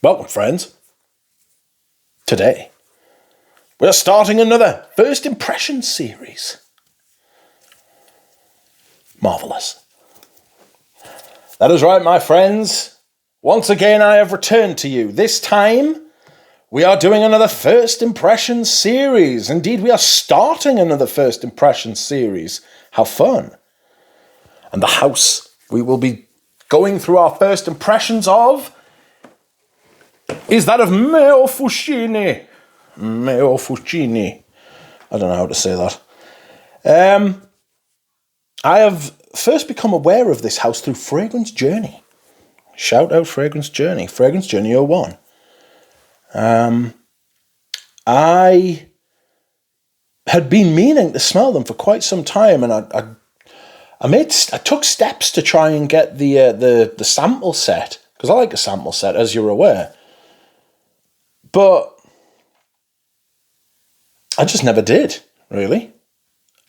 Welcome, friends. Today, we're starting another First Impression series. Marvellous. That is right, my friends. Once again, I have returned to you. This time, we are doing another First Impression series. Indeed, we are starting another First Impression series. How fun. And the house we will be going through our first impressions of is that of Meo Fusciuni. Meo Fusciuni. I don't know how to say that. I have first become aware of this house through Fragrance Journey. Shout out Fragrance Journey. Fragrance Journey 01. I had been meaning to smell them for quite some time, and I took steps to try and get the sample set, because I like a sample set, as you're aware. But I just never did, really.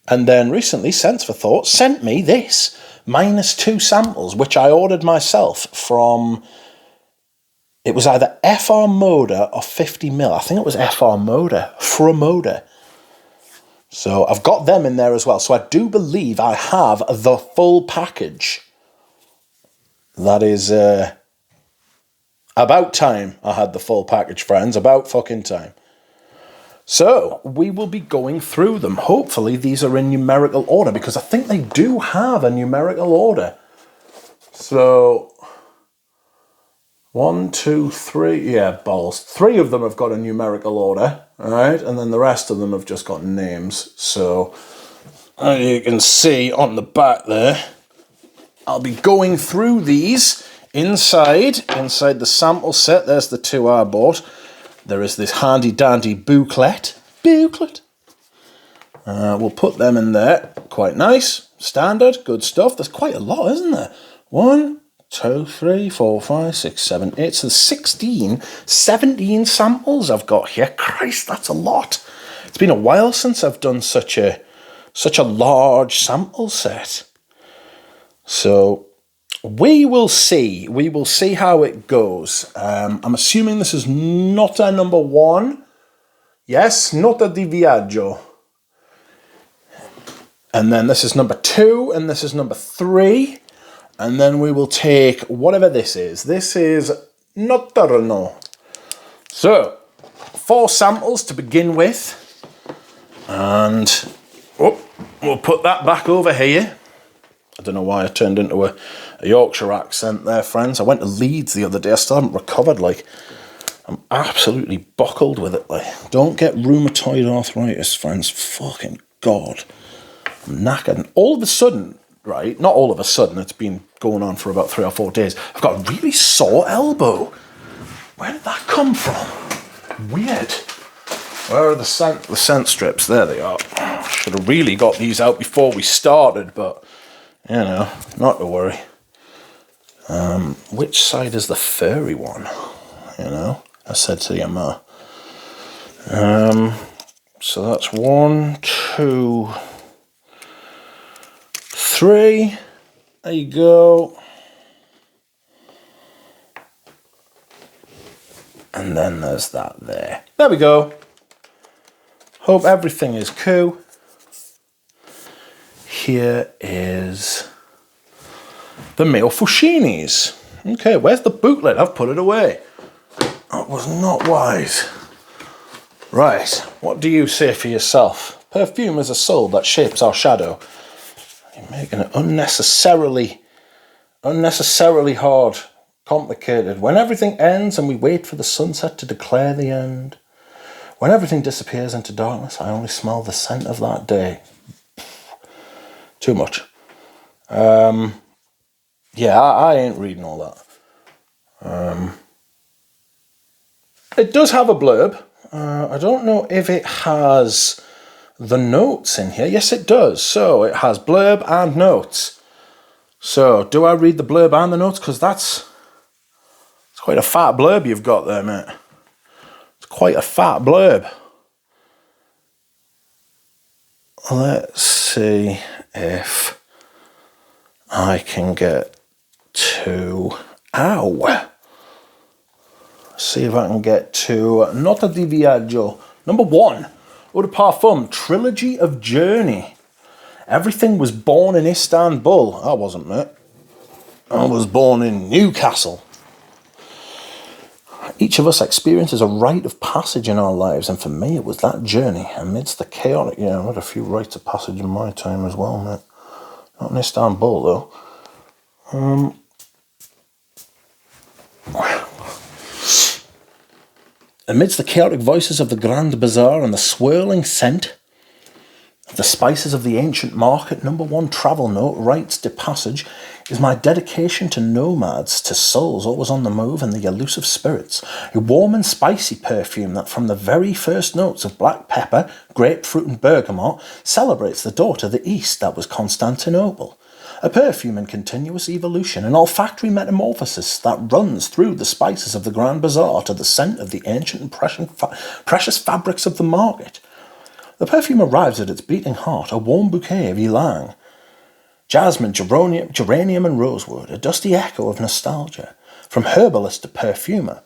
And then recently, Sense for Thought sent me this -2 samples, which I ordered myself from. It was either FR Moda or 50ml. I think it was FR Moda, from Moda. So I've got them in there as well. So I do believe I have the full package. That is about time I had the full package, friends. About fucking time. So we will be going through them. Hopefully these are in numerical order, because I think they do have a numerical order. So 1, 2, 3. Yeah, balls. 3 of them have got a numerical order. All right. And then the rest of them have just got names. So as you can see on the back there, I'll be going through these inside the sample set. There's the 2 I bought. There is this handy dandy booklet. We'll put them in there. Quite nice. Standard. Good stuff. There's quite a lot, isn't there? 1, 2, 3, 4, 5, 6, 7, 8. So 17 samples I've got here. Christ, that's a lot. It's been a while since I've done such a large sample set. So we will see. We will see how it goes. I'm assuming this is Nota number 1. Yes, Nota di Viaggio. And then this is number 2, and this is number 3. And then we will take whatever this is. This is Notturno. So, 4 samples to begin with. And we'll put that back over here. I don't know why I turned into a Yorkshire accent there, friends. I went to Leeds the other day. I still haven't recovered. I'm absolutely buckled with it. Don't get rheumatoid arthritis, friends. Fucking God. I'm knackered. And all of a sudden, right, not all of a sudden, it's been going on for about 3 or 4 days, I've got a really sore elbow. Where did that come from? Weird. Where are the scent strips? There they are. Should have really got these out before we started, but you know, not to worry. Which side is the furry one? You know, I said to your ma. So that's 1, 2, 3. There you go. And then there's that there. There we go. Hope everything is cool. Here is the Meo Fusciunis. Okay, where's the booklet? I've put it away. That was not wise. Right, what do you say for yourself? Perfume is a soul that shapes our shadow. You're making it unnecessarily hard, complicated. When everything ends and we wait for the sunset to declare the end. When everything disappears into darkness, I only smell the scent of that day. Too much. Yeah, I ain't reading all that. It does have a blurb. I don't know if it has the notes in here. Yes, it does. So it has blurb and notes. So do I read the blurb and the notes? Because it's quite a fat blurb you've got there, mate. It's quite a fat blurb. Let's see if I can get to... Ow! see if I can get to Nota di Viaggio. Number 1, Eau de Parfum, Trilogy of Journey. Everything was born in Istanbul. I wasn't, mate. I was born in Newcastle. Each of us experiences a rite of passage in our lives, and for me it was that journey amidst the chaotic... Yeah, I had a few rites of passage in my time as well, mate. Not in Istanbul, though. Amidst the chaotic voices of the Grand Bazaar and the swirling scent of the spices of the ancient market, number 1 travel note, Rites de Passage, is my dedication to nomads, to souls always on the move and the elusive spirits. A warm and spicy perfume that from the very first notes of black pepper, grapefruit and bergamot celebrates the daughter of the East that was Constantinople. A perfume in continuous evolution, an olfactory metamorphosis that runs through the spices of the Grand Bazaar to the scent of the ancient and precious fabrics of the market. The perfume arrives at its beating heart, a warm bouquet of ylang, jasmine, geranium and rosewood, a dusty echo of nostalgia. From herbalist to perfumer,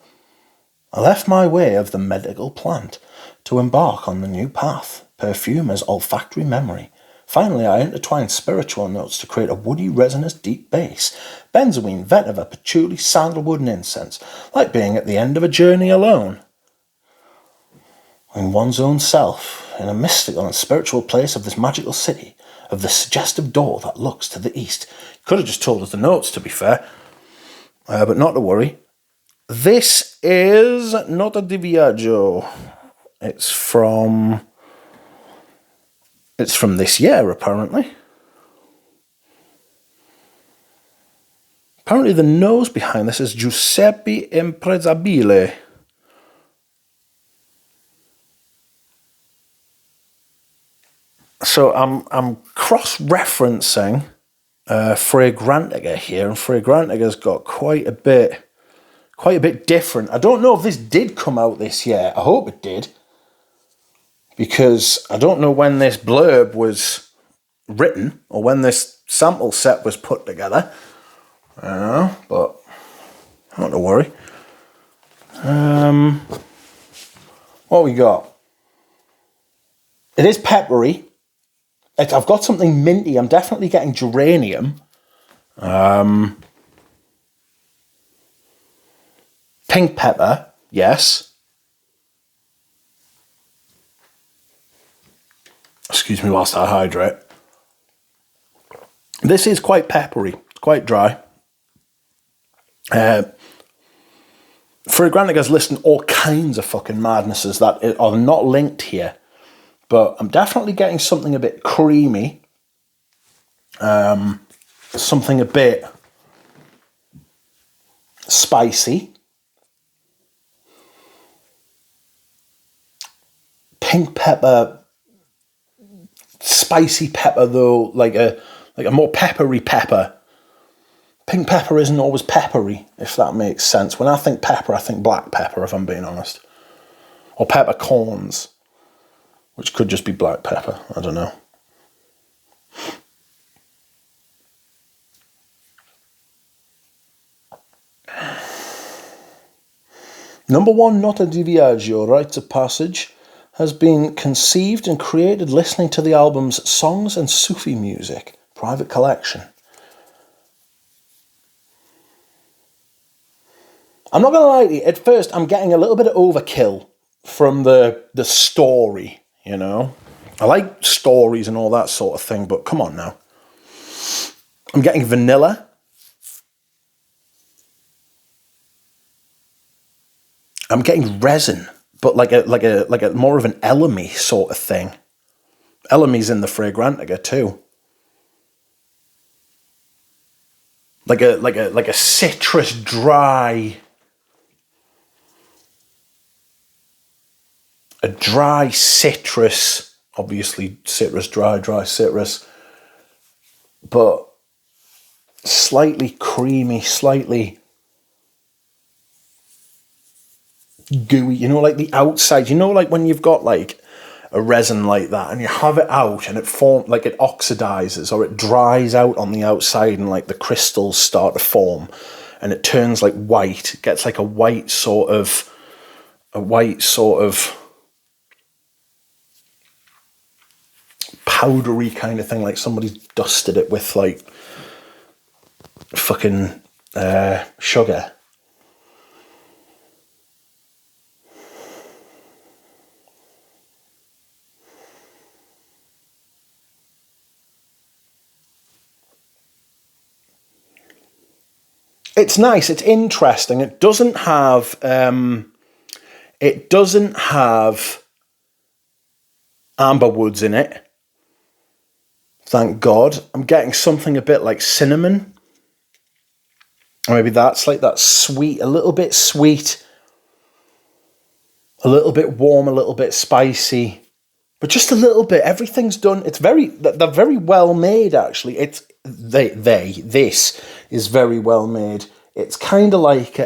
I left my way of the medical plant to embark on the new path, perfume as olfactory memory. Finally, I intertwined spiritual notes to create a woody, resinous, deep bass. Benzoin, vetiver, patchouli, sandalwood and incense, like being at the end of a journey alone. In one's own self, in a mystical and spiritual place of this magical city, of the suggestive door that looks to the east. Could have just told us the notes, to be fair. But not to worry. This is Nota di Viaggio. It's from this year, apparently. Apparently the nose behind this is Giuseppe Imprezzabile. So I'm cross-referencing Fragrantica here, and Fragrantica's got quite a bit different. I don't know if this did come out this year. I hope it did, because I don't know when this blurb was written or when this sample set was put together. I don't know, but not to worry. What we got? It is peppery. I've got something minty. I'm definitely getting geranium. Pink pepper, yes. Excuse me whilst I hydrate. This is quite peppery. It's quite dry. Fragrantica's listing all kinds of fucking madnesses that are not linked here. But I'm definitely getting something a bit creamy. Something a bit spicy. Pink pepper, spicy pepper though, like a more peppery pepper. Pink pepper isn't always peppery, if that makes sense. When I think pepper, I think black pepper, if I'm being honest. Or peppercorns, which could just be black pepper, I don't know. Number 1, Nota di Viaggio, Rites of Passage, has been conceived and created listening to the album's Songs and Sufi Music, private collection. I'm not going to lie to you, at first I'm getting a little bit of overkill from the story, you know. I like stories and all that sort of thing, but come on now. I'm getting vanilla. I'm getting resin, but like a more of an elemi sort of thing. Elemi's in the Fragrantica too. Like a citrus dry. A dry citrus, obviously citrus, dry citrus, but slightly creamy, slightly gooey, you know, like the outside, you know, like when you've got like a resin like that and you have it out and it forms, like it oxidizes or it dries out on the outside and like the crystals start to form and it turns like white. It gets like a white sort of powdery kind of thing, like somebody's dusted it with like fucking sugar. It's nice. It's interesting. It doesn't have amber woods in it. Thank God. I'm getting something a bit like cinnamon. Or maybe that's like that sweet, a little bit sweet, a little bit warm, a little bit spicy, but just a little bit. Everything's done. They're very well made, actually. This is very well made. It's kind of like,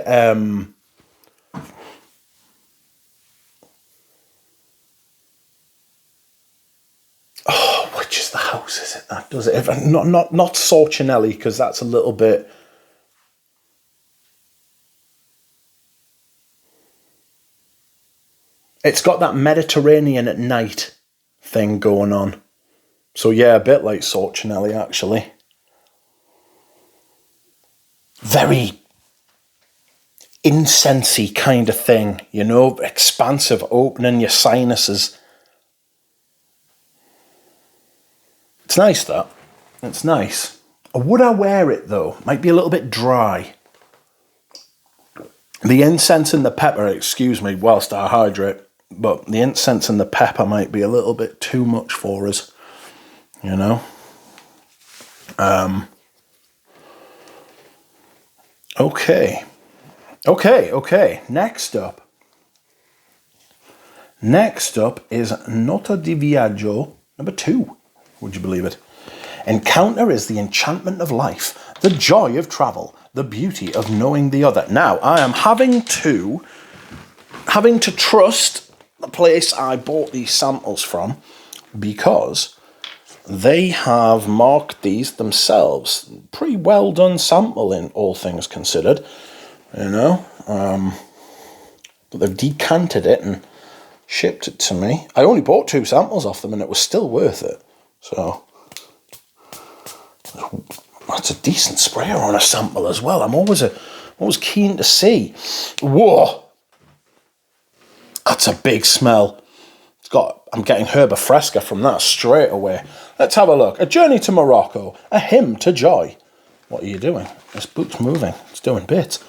which is the house, is it that does it? Not Sorcinelli, because that's a little bit... It's got that Mediterranean at night thing going on. So yeah, a bit like Sorcinelli, actually. Very incensey kind of thing, you know, expansive, opening your sinuses. It's nice, that. It's nice. Would I wear it, though? Might be a little bit dry. The incense and the pepper, excuse me, whilst I hydrate, but the incense and the pepper might be a little bit too much for us, you know? Okay. Next up is Nota di Viaggio number 2. Would you believe it? Encounter is the enchantment of life, the joy of travel, the beauty of knowing the other. Now, I am having to trust the place I bought these samples from, because they have marked these themselves. Pretty well done sample, in all things considered, you know. But they've decanted it and shipped it to me. I only bought 2 samples off them and it was still worth it. So that's a decent sprayer on a sample as well. I'm always keen to see. Whoa, that's a big smell. I'm getting herba fresca from that straight away. Let's have a look. A journey to Morocco, a hymn to joy. What are you doing? This book's moving. It's doing bits.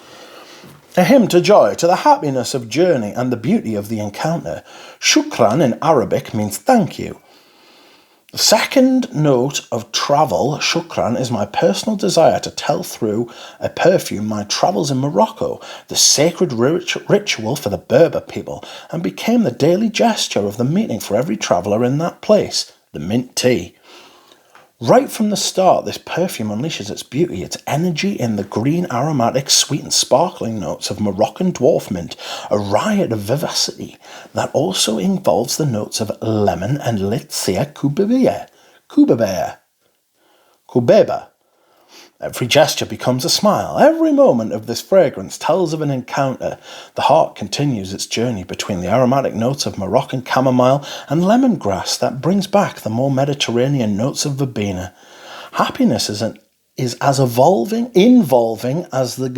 A hymn to joy, to the happiness of journey and the beauty of the encounter. Shukran in Arabic means thank you. The second note of travel, Shukran, is my personal desire to tell through a perfume my travels in Morocco, the sacred ritual for the Berber people, and became the daily gesture of the meeting for every traveller in that place, the mint tea. Right from the start, this perfume unleashes its beauty, its energy in the green, aromatic, sweet and sparkling notes of Moroccan dwarf mint, a riot of vivacity that also involves the notes of lemon and Litsia kubeba. Every gesture becomes a smile. Every moment of this fragrance tells of an encounter. The heart continues its journey between the aromatic notes of Moroccan chamomile and lemongrass that brings back the more Mediterranean notes of verbena. Happiness is as involving as the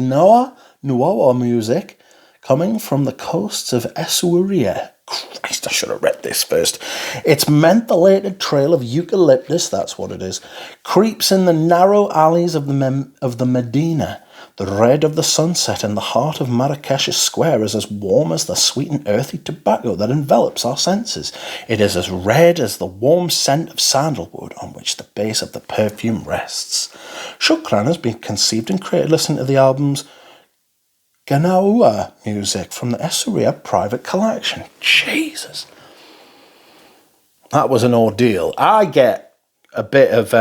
Noa music coming from the coasts of Essaouira. Christ, I should have read this first. Its mentholated trail of eucalyptus, that's what it is, creeps in the narrow alleys of the Medina. The red of the sunset in the heart of Marrakesh's square is as warm as the sweet and earthy tobacco that envelops our senses. It is as red as the warm scent of sandalwood on which the base of the perfume rests. Shukran has been conceived and created listening to the albums Ganawa music from the Essaouira private collection. Jesus. That was an ordeal. I get a bit of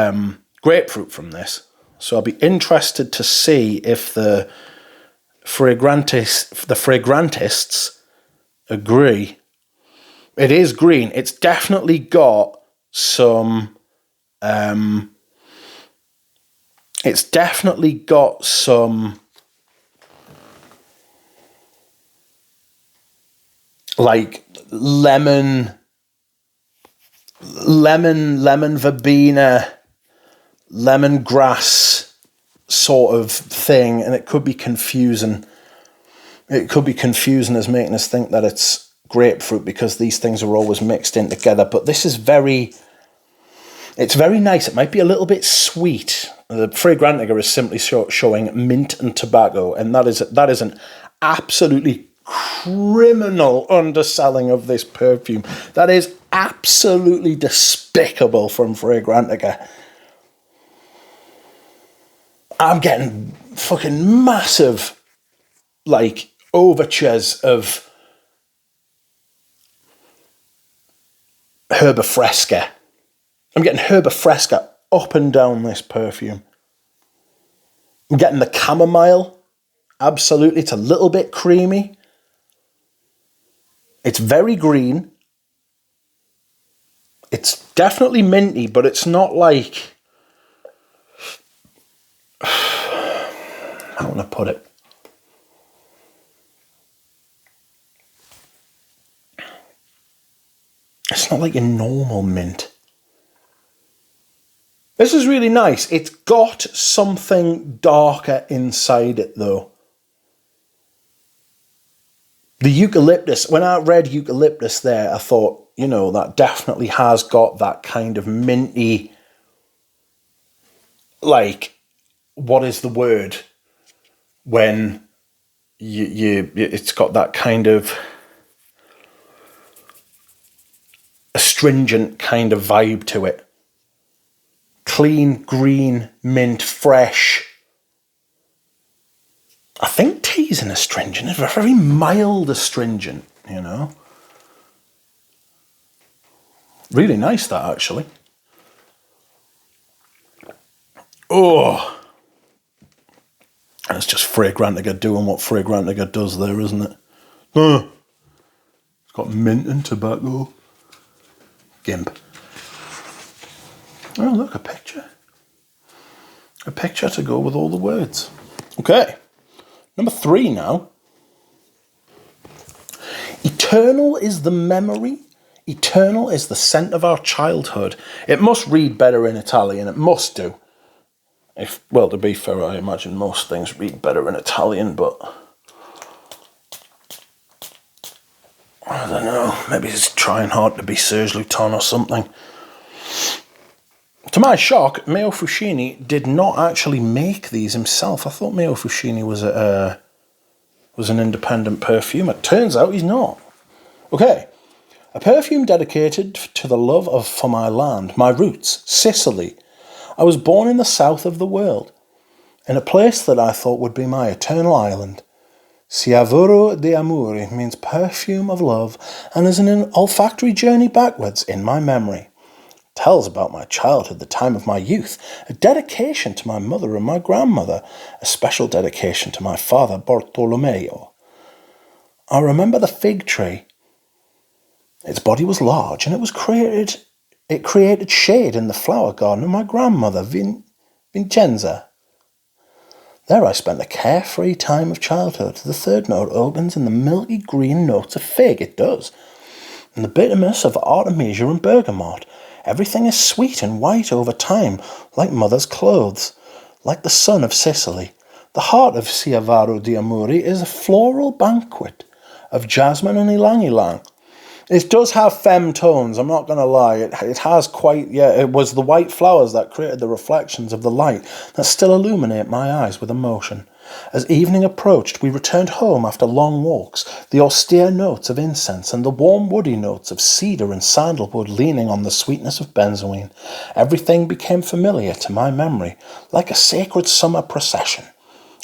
grapefruit from this, so I'll be interested to see if the fragrantists agree. It is green. It's definitely got some like lemon verbena, lemongrass sort of thing, and it could be confusing. It could be confusing as making us think that it's grapefruit because these things are always mixed in together. But this is it's very nice. It might be a little bit sweet. The Fragrantica is simply showing mint and tobacco, and that is an absolutely criminal underselling of this perfume. That is absolutely despicable from Fragrantica. I'm getting fucking massive, like, overtures of Herba Fresca. I'm getting Herba Fresca up and down this perfume. I'm getting the chamomile. Absolutely. It's a little bit creamy. It's very green. It's definitely minty, but it's not like... How can I put it? It's not like a normal mint. This is really nice. It's got something darker inside it, though. The eucalyptus, when I read eucalyptus there, I thought, you know, that definitely has got that kind of minty, like, what is the word? When it's got that kind of astringent kind of vibe to it. Clean, green, mint, fresh. I think tea's an astringent. It's a very mild astringent, you know. Really nice, that, actually. Oh. And it's just Fragrantica doing what Fragrantica does there, isn't it? It's got mint and tobacco. Gimp. Oh, look, a picture. A picture to go with all the words. Okay. Number 3 now. Eternal is the memory. Eternal is the scent of our childhood. It must read better in Italian. It must do. Well, to be fair, I imagine most things read better in Italian, but... I don't know. Maybe he's trying hard to be Serge Luton or something. To my shock, Meo Fusciuni did not actually make these himself. I thought Meo Fusciuni was an independent perfumer. Turns out he's not. Okay. A perfume dedicated to the love for my land, my roots, Sicily. I was born in the south of the world, in a place that I thought would be my eternal island. Ciavuru de Amuri means perfume of love and is an olfactory journey backwards in my memory. Tells about my childhood, the time of my youth, a dedication to my mother and my grandmother, a special dedication to my father Bartolomeo. I remember the fig tree. Its body was large, and it created shade in the flower garden of my grandmother Vincenza. There I spent a carefree time of childhood. The third note opens in the milky green notes of fig. It does. And the bitterness of artemisia and bergamot. Everything is sweet and white over time, like mother's clothes, like the sun of Sicily. The heart of Ciavuru de Amuri is a floral banquet of jasmine and ylang-ylang. It does have femme tones, I'm not going to lie. It has quite, it was the white flowers that created the reflections of the light that still illuminate my eyes with emotion. As evening approached, we returned home after long walks, the austere notes of incense and the warm woody notes of cedar and sandalwood leaning on the sweetness of benzoin. Everything became familiar to my memory, like a sacred summer procession.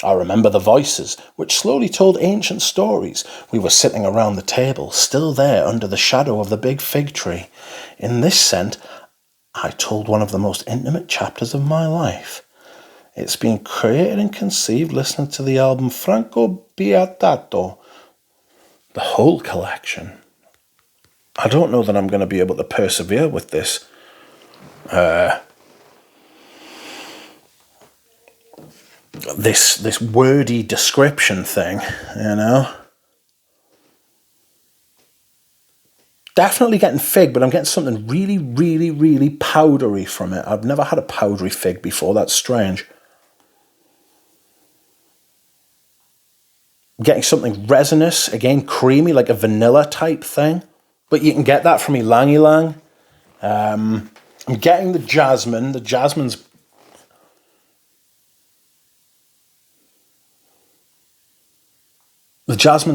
I remember the voices, which slowly told ancient stories. We were sitting around the table, still there under the shadow of the big fig tree. In this scent, I told one of the most intimate chapters of my life. It's been created and conceived listening to the album Franco Beatato, the whole collection. I don't know that I'm going to be able to persevere with this. This wordy description thing, you know. Definitely getting fig, but I'm getting something really, really, really powdery from it. I've never had a powdery fig before. That's strange. I'm getting something resinous, again, creamy, like a vanilla type thing. But you can get that from ylang ylang. I'm getting the jasmine. The jasmine's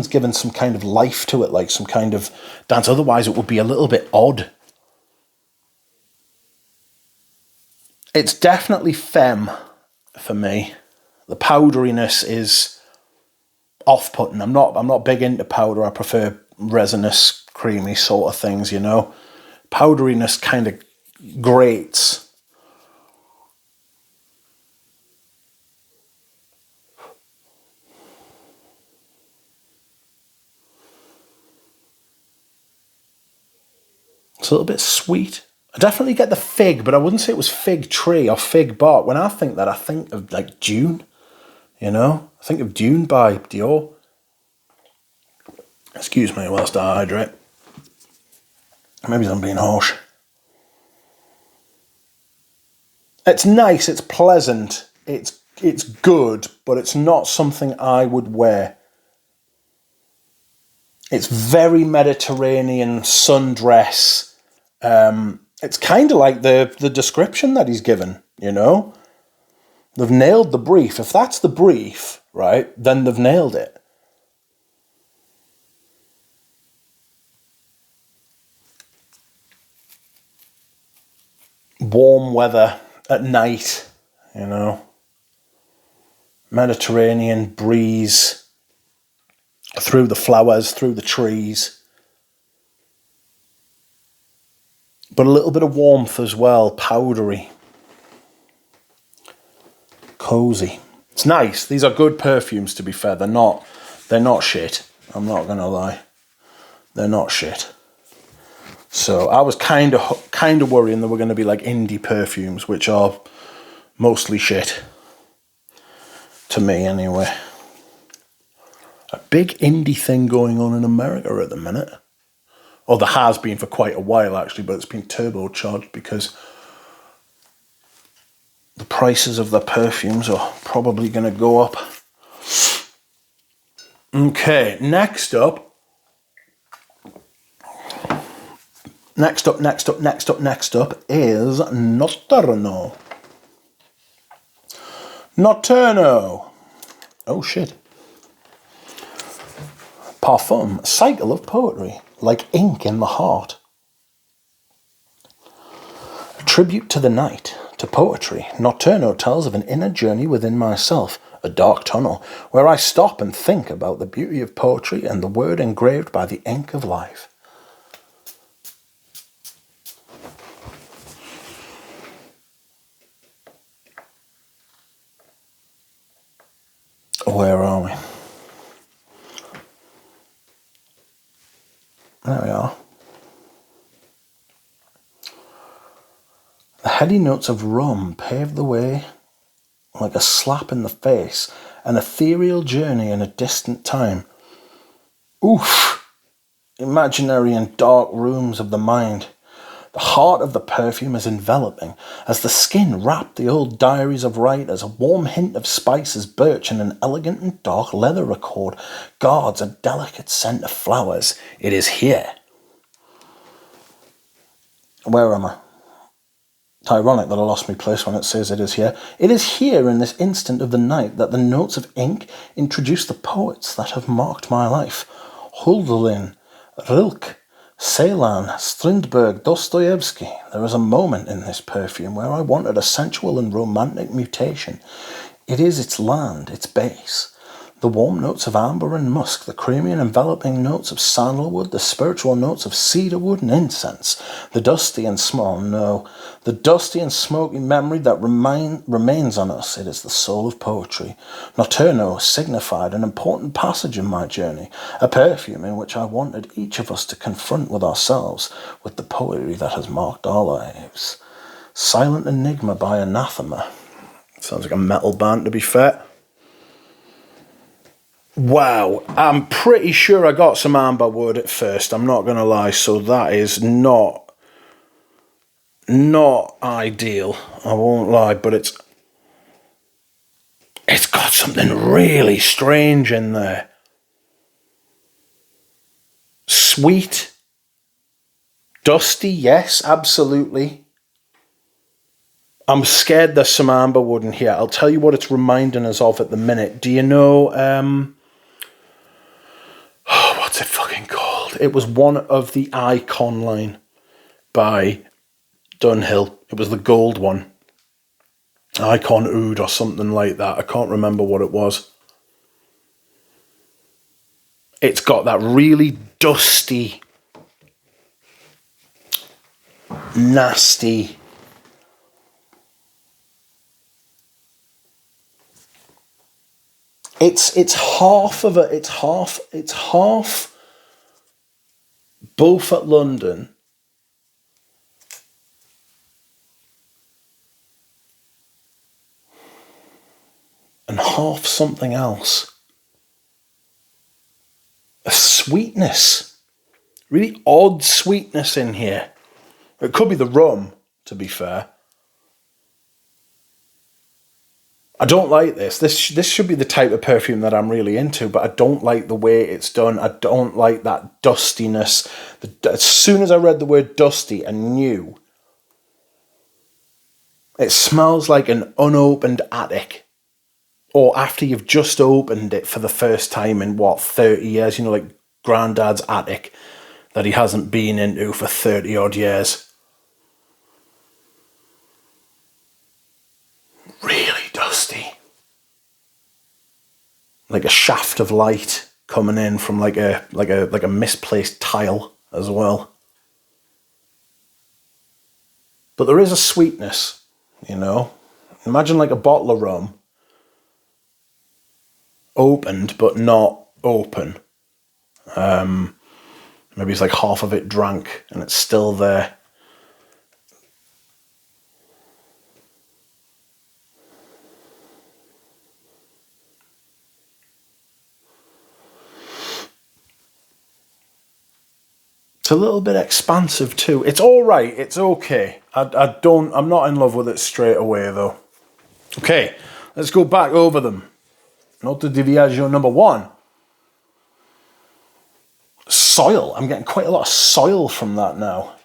given some kind of life to it, like some kind of dance. Otherwise, it would be a little bit odd. It's definitely femme for me. The powderiness is off-putting. I'm not big into powder. I prefer resinous, creamy sort of things, you know. Powderiness kind of grates. It's a little bit sweet. I definitely get the fig, but I wouldn't say it was fig tree or fig bark. When I think that, I think of like Dune, you know? I think of Dune by Dior. Excuse me whilst I hydrate. Maybe I'm being harsh. It's nice, it's pleasant, it's good, but it's not something I would wear. It's very Mediterranean sundress. It's kind of like the description that he's given, you know? They've nailed the brief. If that's the brief, right, then they've nailed it. Warm weather at night, you know? Mediterranean breeze through the flowers, through the trees. But a little bit of warmth as well, powdery. Cozy. It's nice. These are good perfumes, to be fair. They're not shit. I'm not going to lie. They're not shit. So I was kind of worrying they were going to be like indie perfumes, which are mostly shit. To me, anyway. A big indie thing going on in America at the minute. Or there has been for quite a while, actually, but it's been turbocharged because the prices of the perfumes are probably going to go up. Okay, next up is Notturno. Notturno. Oh shit. Parfum, cycle of poetry, like ink in the heart. A tribute to the night, to poetry, Notturno tells of an inner journey within myself, a dark tunnel, where I stop and think about the beauty of poetry and the word engraved by the ink of life. Where are we? There we are. The heady notes of rum pave the way like a slap in the face, an ethereal journey in a distant time. Oof! Imaginary and dark rooms of the mind. The heart of the perfume is enveloping, as the skin wrapped the old diaries of writers. A warm hint of spices, birch, and an elegant and dark leather accord guards a delicate scent of flowers. It is here. Where am I? It's ironic that I lost my place when it says it is here. It is here in this instant of the night that the notes of ink introduce the poets that have marked my life. Hölderlin, Rilke, Celan, Strindberg, Dostoevsky. There is a moment in this perfume where I wanted a sensual and romantic mutation. It is its land, its base. The warm notes of amber and musk, the creamy and enveloping notes of sandalwood, the spiritual notes of cedarwood and incense, the dusty and smoky memory that remains on us. It is the soul of poetry. Notturno signified an important passage in my journey, a perfume in which I wanted each of us to confront with ourselves, with the poetry that has marked our lives. Silent Enigma by Anathema. Sounds like a metal band, to be fair. Wow, I'm pretty sure I got some amber wood at first, I'm not going to lie, so that is not ideal, I won't lie, but it's got something really strange in there. Sweet, dusty, yes, absolutely. I'm scared there's some amber wood in here. I'll tell you what it's reminding us of at the minute. Do you know, what's it fucking called? It was one of the Icon line by Dunhill. It was the gold one. Icon Oud or something like that. I can't remember what it was. It's got that really dusty, nasty, it's half of it. It's half both at London and half something else. A sweetness, really odd sweetness in here. It could be the rum, to be fair. I don't like this. This should be the type of perfume that I'm really into, but I don't like the way it's done. I don't like that dustiness. As soon as I read the word dusty, I knew. It smells like an unopened attic. Or after you've just opened it for the first time in, 30 years? You know, like Grandad's attic that he hasn't been into for 30 odd years. Really dusty. Like a shaft of light coming in from like a misplaced tile as well. But there is a sweetness, you know. Imagine like a bottle of rum, opened but not open. Maybe it's like half of it drank and it's still there. It's a little bit expansive too. It's all right. It's okay. I'm not in love with it straight away though. Okay, let's go back over them. Notte di Viaggio number 1. Soil. I'm getting quite a lot of soil from that now.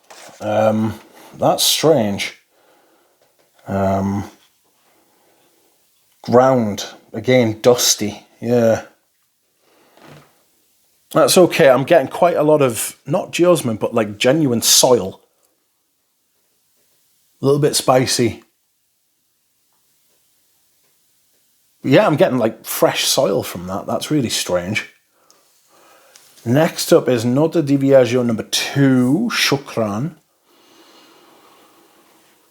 That's strange. Ground. Again, dusty. Yeah. That's okay. I'm getting quite a lot of, not geosmin, but like genuine soil. A little bit spicy. But yeah, I'm getting like fresh soil from that. That's really strange. Next up is Notte di Viaggio number 2, Shukran.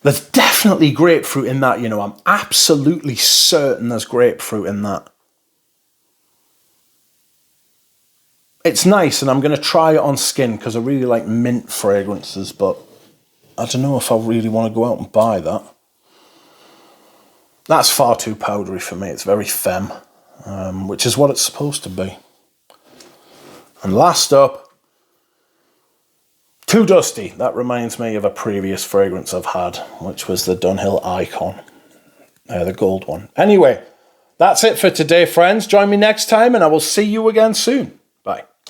There's definitely grapefruit in that, you know. I'm absolutely certain there's grapefruit in that. It's nice, and I'm going to try it on skin because I really like mint fragrances, but I don't know if I really want to go out and buy that. That's far too powdery for me. It's very femme, which is what it's supposed to be. And last up, too dusty. That reminds me of a previous fragrance I've had, which was the Dunhill Icon, the gold one. Anyway, that's it for today, friends. Join me next time, and I will see you again soon. Bye.